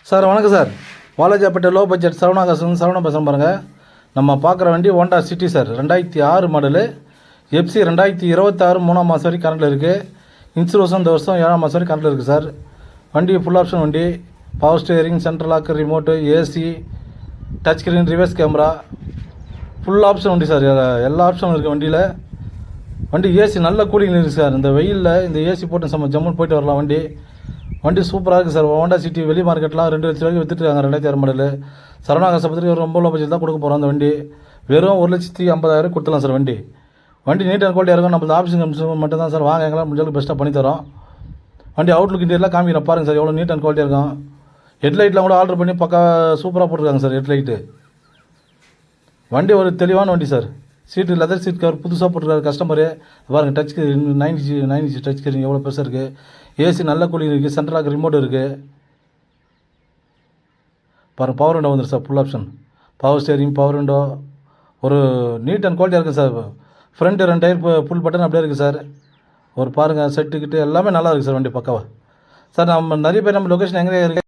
Sir வணக்கம் sir. Walajapet low budget Saravana பேசுகிறேன் பாருங்கள். நம்ம பார்க்குற வண்டி Honda city sir, 2006 model, FC 2026 3ஆம் மாதம் வரைக்கும் கரண்டில் இருக்குது. இன்சூரன்ஸ் இந்த வருஷம் 7ஆம் மாதம் வரைக்கும் கரண்டில் இருக்குது சார். வண்டி ஃபுல் ஆப்ஷன் வண்டி, power steering, central lock, remote, AC, touch screen, reverse camera, full option வண்டி சார். எல்லா ஆப்ஷனும் இருக்குது வண்டியில். வண்டி ஏசி நல்ல கூலிங் இருக்குது சார். இந்த வெயிலில் இந்த ஏசி போட்டு நம்ம ஜம்முன்னு போயிட்டு வரலாம். வண்டி சூப்பராக இருக்குது சார். ஹோண்டா சிட்டி வெளி மார்க்கெட்லாம் 2 லட்ச ரூபாய்க்கு விற்றுட்டுருக்காங்க. 2006 மாடலு. சரவணா பற்றி ரொம்ப லோ பட்ஜெட் தான் கொடுக்க போகிறோம். அந்த வண்டி வெறும் 1,50,000 கொடுத்துலாம் சார். வண்டி நீட் அண்ட் குவாலிட்டியாக இருக்கும். நம்ம ஆப்ஷன் மட்டும் தான் சார். வாங்க, எங்களால் முடிஞ்சாலும் பெஸ்ட்டாக பண்ணித்தரோம். வண்டி அவுட்லுக் இன்டீரியர்லாம் காமிக்கிறேன் பாருங்கள் சார், எவ்வளோ நீட் அண்ட் குவாலிட்டியாக இருக்கும். ஹெட்லைட்லாம் கூட ஆர்டர் பண்ணி பக்கா சூப்பராக போட்டிருக்காங்க சார். ஹெட்லைட்டு வண்டி ஒரு தெளிவான வண்டி சார். சீட்டு லெதர் சீட் கவர் புதுசாக போட்டிருக்காரு கஸ்டமரு. பாருங்கள், டச் 9 டச் ஸ்க்ரீன் எவ்வளோ பெருசாக இருக்குது. ஏசி நல்ல கூலிங் இருக்குது. சென்ட்ரல் லாக், ரிமோட் இருக்குது. பாருங்கள், பவர் விண்டோ வந்துடும் sir. Full option power steering, power window, ஒரு நீட் அண்ட் குவாலிட்டியாக இருக்குது sir. Front 2 tyre full button அப்படியே இருக்குது சார். ஒரு பாருங்கள், செட்டுக்கிட்டு எல்லாமே நல்லா இருக்குது சார். வண்டி பக்காவா சார். நம்ம நிறைய பேர் நம்ம லொக்கேஷன் எங்கே இருக்குது